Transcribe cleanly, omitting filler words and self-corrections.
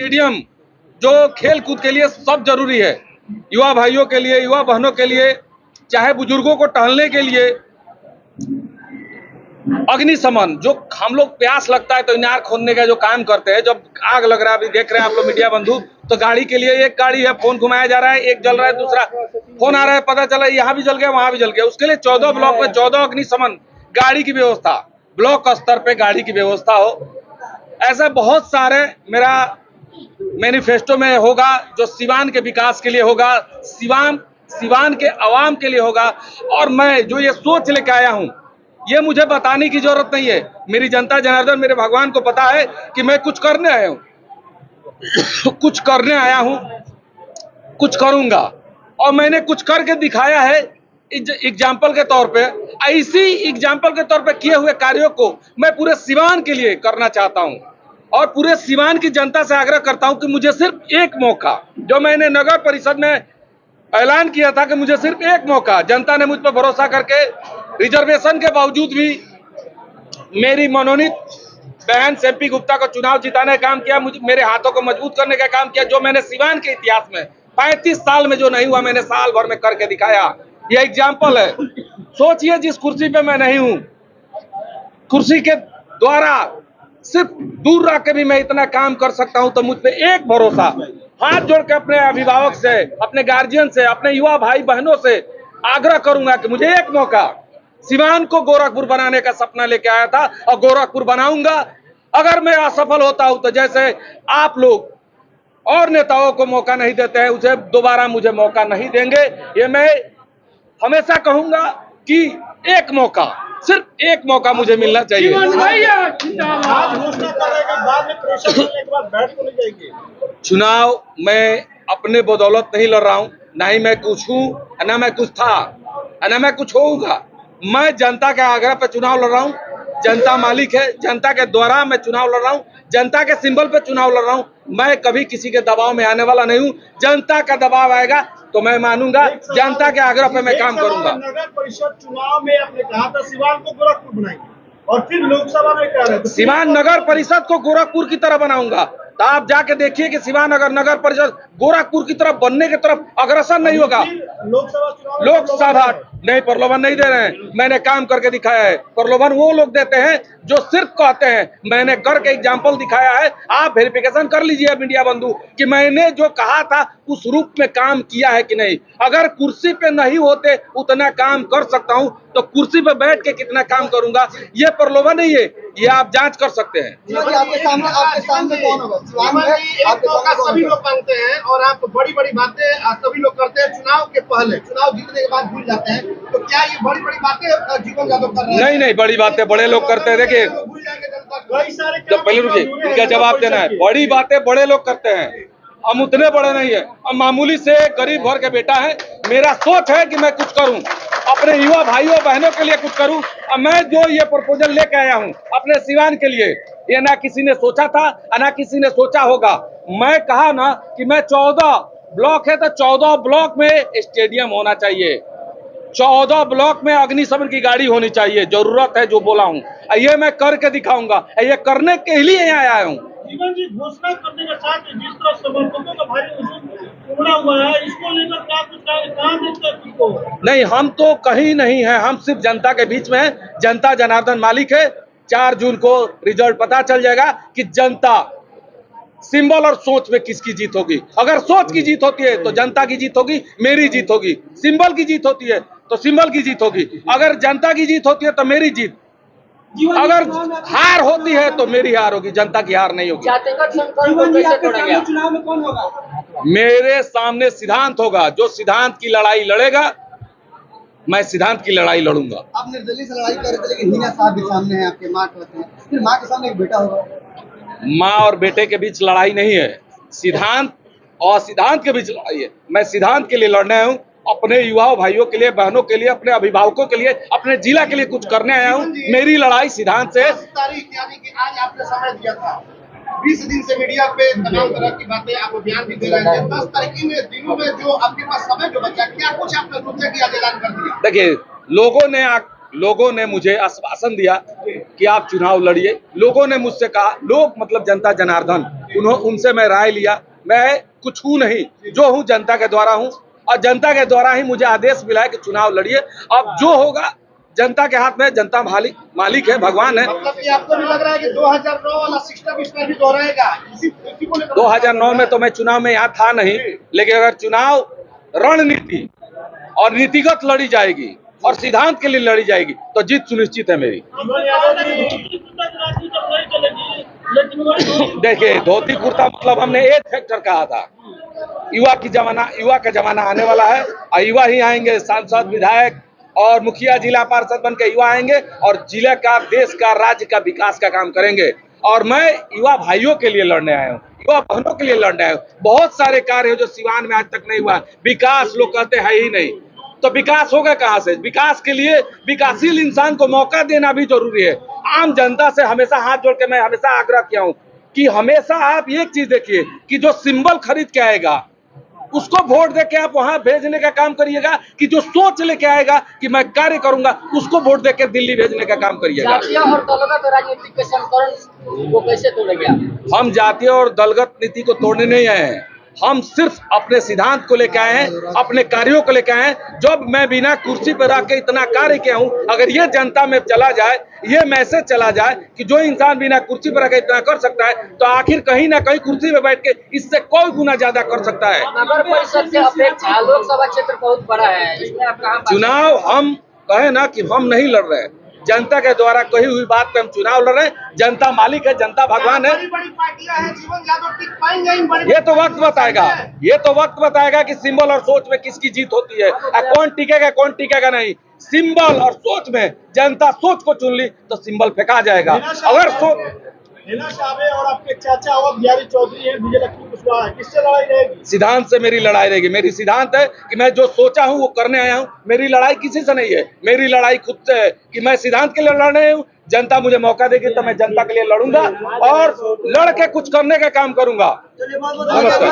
Stadium जो खेल कूद के लिए सब जरूरी है, युवा भाइयों के लिए, युवा बहनों के लिए, चाहे बुजुर्गों को टहलने के लिए। अग्निशमन जो हम लोग प्यास लगता है तो इनार खोदने का जो काम करते हैं, जब आग लग रहा है, अभी देख रहे हैं आप लोग मीडिया बंधु, तो गाड़ी के लिए एक गाड़ी है, फोन घुमाया जा रहा है, एक जल रहा है, दूसरा फोन आ रहा है, पता चला यहाँ भी जल गया वहां भी जल गया। उसके लिए 14 ब्लॉक में 14 अग्निशमन गाड़ी की व्यवस्था, ब्लॉक स्तर पे गाड़ी की व्यवस्था हो। ऐसा बहुत सारे मेरा मैनिफेस्टो में होगा जो सिवान के विकास के लिए होगा, सिवान के आवाम के लिए होगा। और मैं जो ये सोच लेके आया हूं, ये मुझे बताने की जरूरत नहीं है, मेरी जनता जनार्दन, मेरे भगवान को पता है कि मैं कुछ करने आया हूं कुछ करने आया हूं, कुछ करूंगा। और मैंने कुछ करके दिखाया है एग्जाम्पल के तौर पे। ऐसी एग्जाम्पल के तौर पे किए हुए कार्यों को मैं पूरे सिवान के लिए करना चाहता हूं और पूरे सिवान की जनता से आग्रह करता हूं कि मुझे सिर्फ एक मौका, जो मैंने नगर परिषद में ऐलान किया था कि मुझे सिर्फ एक मौका, जनता ने मुझ पर भरोसा करके रिजर्वेशन के बावजूद भी मेरी मनोनीत बहन सेम्पी गुप्ता को चुनाव जिताने का काम किया, मुझे मेरे हाथों को मजबूत करने का काम किया। जो मैंने सिवान के इतिहास में 35 साल में जो नहीं हुआ, मैंने साल भर में करके दिखाया। यह एग्जाम्पल है। सोचिए जिस कुर्सी पे मैं नहीं हूं, कुर्सी के द्वारा सिर्फ दूर रह के भी मैं इतना काम कर सकता हूं, तो मुझ पे एक भरोसा, हाथ जोड़ के अपने अभिभावक से, अपने गार्जियन से, अपने युवा भाई बहनों से आग्रह करूंगा कि मुझे एक मौका, सिवान को गोरखपुर बनाने का सपना लेके आया था और गोरखपुर बनाऊंगा। अगर मैं असफल होता हूं तो जैसे आप लोग और नेताओं को मौका नहीं देते हैं, उसे दोबारा मुझे मौका नहीं देंगे। ये मैं हमेशा कहूंगा कि एक मौका, सिर्फ एक मौका मुझे मिलना चाहिए। चुनाव मैं अपने बदौलत नहीं लड़ रहा हूं, ना ही मैं कुछ हूं, ना मैं कुछ था, ना मैं कुछ होऊंगा। मैं जनता के आग्रह पे चुनाव लड़ रहा हूं। जनता मालिक है, जनता के द्वारा मैं चुनाव लड़ रहा हूं, जनता के सिंबल पे चुनाव लड़ रहा हूं। मैं कभी किसी के दबाव में आने वाला नहीं हूं। जनता का दबाव आएगा तो मैं मानूंगा, जनता के आग्रह पे मैं काम करूंगा। नगर परिषद चुनाव में आपने कहा था सिवान को गोरखपुर बनाएंगे, और फिर लोकसभा में कह रहे थे सिवान नगर परिषद को गोरखपुर की तरह बनाऊंगा। तो आप जाके देखिए कि सिवान अगर नगर परिषद गोरखपुर की तरफ बनने की तरफ अग्रसर नहीं होगा। लोकसभा नहीं, प्रलोभन नहीं दे रहे हैं, मैंने काम करके दिखाया है। प्रलोभन वो लोग देते हैं जो सिर्फ कहते हैं, मैंने करके एग्जाम्पल दिखाया है। आप वेरिफिकेशन कर लीजिए मीडिया बंधु कि मैंने जो कहा था उस रूप में काम किया है कि नहीं। अगर कुर्सी पे नहीं होते उतना काम कर सकता हूं, तो कुर्सी पे बैठ के कितना काम करूंगा, ये प्रलोभन नहीं है, ये आप जांच कर सकते हैं। आपके सामने कौन होगा? सभी लोग मांगते हैं और आप बड़ी बड़ी बातें सभी लोग करते हैं चुनाव के पहले, चुनाव जीतने के बाद भूल जाते हैं। तो क्या ये बड़ी बड़ी बातें जीवन यादव कर रहे हैं? नहीं, बड़ी बातें बड़े लोग करते हैं। देखिए, तो पहले रुकिए, इनका जवाब देना है। बड़ी बातें बड़े लोग करते हैं, हम उतने बड़े नहीं है। हम मामूली से गरीब घर के बेटा है। मेरा सोच है कि मैं कुछ करूं, अपने युवा भाइयों बहनों के लिए कुछ करूं। और मैं जो ये प्रपोजल लेके आया हूं अपने सिवान के लिए, ये ना किसी ने सोचा था, ना किसी ने सोचा होगा। मैं कहा ना कि मैं 14 ब्लॉक है तो 14 ब्लॉक में स्टेडियम होना चाहिए, 14 ब्लॉक में अग्निशमन की गाड़ी होनी चाहिए। जरूरत है जो बोला हूँ, ये मैं करके दिखाऊंगा। ये करने के लिए यहाँ आया हूँ। जीवन जी, घोषणा करने के साथ जिस तरह समर्थकों का भारी हुजूम उमड़ा हुआ है, इसको लेकर क्या कुछ कहा देखते हैं को? नहीं, हम तो कहीं नहीं है, हम सिर्फ जनता के बीच में है। जनता जनार्दन मालिक है। 4 जून को रिजल्ट पता चल जाएगा कि जनता सिंबल और सोच में किसकी जीत होगी। अगर सोच की जीत होती है तो जनता की जीत होगी, मेरी जीत होगी। सिंबल की जीत होती है तो सिंबल की जीत होगी। अगर जनता की जीत होती है तो मेरी जीत, अगर हार होती है तो मेरी हार होगी, जनता की हार नहीं होगी। चुनाव में कौन होगा? मेरे सामने सिद्धांत होगा। जो सिद्धांत की लड़ाई लड़ेगा, मैं सिद्धांत की लड़ाई लड़ूंगा। आप निर्दलीय से लड़ाई कर रहे थे, लेकिन हिना साहब भी सामने हैं, आपके माँ कहते हैं, फिर माँ के सामने एक बेटा होगा। माँ और बेटे के बीच लड़ाई नहीं है, सिद्धांत और सिद्धांत के बीच लड़ाई है। मैं सिद्धांत के लिए लड़ने आया हूँ, अपने युवाओं भाइयों के लिए, बहनों के लिए, अपने अभिभावकों के लिए, अपने जिला के लिए कुछ करने आया हूँ। मेरी लड़ाई सिद्धांत से। 10 तारीख यानी कि आज आपने समय दिया था, 20 दिन से मीडिया पे तमाम तरह की बातें आप बयान भी दे रहे थे। 10 तारीख में दिनों में जो आपके पास समय जो बचा, क्या कुछ आपने सोचा कि आज ऐलान कर दिया? देखिए, लोगों ने मुझे आश्वासन दिया कि आप चुनाव लड़िए। लोगों ने मुझसे कहा, लोग मतलब जनता जनार्दन, उनसे मैं राय लिया। मैं कुछ हूँ नहीं, जो हूँ जनता के द्वारा हूँ और जनता के द्वारा ही मुझे आदेश मिला है कि चुनाव लड़िए। अब जो होगा जनता के हाथ में, जनता मालिक है, भगवान है। मतलब कि आपको भी लग रहा है कि 2009 वाला सिस्टम इसमें भी दोहराएगा? इसी को लेकर 2009 में तो मैं चुनाव में यहाँ था नहीं, लेकिन अगर चुनाव रणनीति और नीतिगत लड़ी जाएगी और सिद्धांत के लिए लड़ी जाएगी तो जीत सुनिश्चित है मेरी। देखिए, धोती कुर्ता मतलब हमने एक फैक्टर कहा था। युवा का जमाना आने वाला है और युवा ही आएंगे, सांसद, विधायक और मुखिया, जिला पार्षद बन के युवा आएंगे और जिले का, देश का, राज्य का विकास का काम करेंगे। और मैं युवा भाइयों के लिए लड़ने आया हूँ, युवा बहनों के लिए लड़ने आया हूँ। बहुत सारे कार्य जो सिवान में आज तक नहीं हुआ, विकास लोग कहते हैं ही नहीं, तो विकास होगा कहाँ से? विकास के लिए विकासशील इंसान को मौका देना भी जरूरी है। आम जनता से हमेशा हाथ जोड़ के मैं हमेशा आग्रह किया हूँ कि हमेशा आप एक चीज देखिए कि जो सिंबल खरीद के आएगा उसको वोट दे के आप वहां भेजने का काम करिएगा, कि जो सोच लेके आएगा कि मैं कार्य करूंगा उसको वोट दे के दिल्ली भेजने का काम करिएगा। जातीय और दलगत राजनीति के समीकरण को कैसे तोड़ेंगे आप? हम जातीय और दलगत नीति को तोड़ने नहीं आए हैं, हम सिर्फ अपने सिद्धांत को लेकर आए हैं, अपने कार्यों को लेकर आए हैं। जब मैं बिना कुर्सी पर रह के इतना कार्य किया हूं, अगर ये जनता में चला जाए, ये मैसेज चला जाए कि जो इंसान बिना कुर्सी पर रह के इतना कर सकता है, तो आखिर कहीं ना कहीं कुर्सी में बैठ के इससे कोई गुना ज्यादा कर सकता है। नगर परिषद की अपेक्षा लोकसभा क्षेत्र बहुत बड़ा है, इसमें आप कहां? चुनाव हम कहे ना कि हम नहीं लड़ रहे हैं, जनता के द्वारा कही हुई बात पे हम चुनाव लड़ रहे हैं। जनता मालिक है, जनता भगवान है। बड़ी पार्टियां हैं, जीवन यादव टिक पाएंगे इन बड़ी? ये तो वक्त बताएगा, ये तो वक्त बताएगा कि सिंबल और सोच में किसकी जीत होती है, कौन टिकेगा कौन टिकेगा नहीं। सिंबल और सोच में जनता सोच को चुन ली तो सिंबल फेंका जाएगा। अगर हिना शाबे और आपके चाचा और बिहारी चौधरी हैं, विजय लक्ष्मी कुशवाहा है, किससे लड़ाई रहेगी? सिद्धांत से मेरी लड़ाई रहेगी। मेरी सिद्धांत है कि मैं जो सोचा हूं वो करने आया हूं। मेरी लड़ाई किसी से नहीं है, मेरी लड़ाई खुद से है कि मैं सिद्धांत के लिए लड़ रहा हूं। जनता मुझे मौका देगी तो मैं जनता के लिए लड़ूंगा और लड़ के कुछ करने का काम करूंगा। नमस्कार।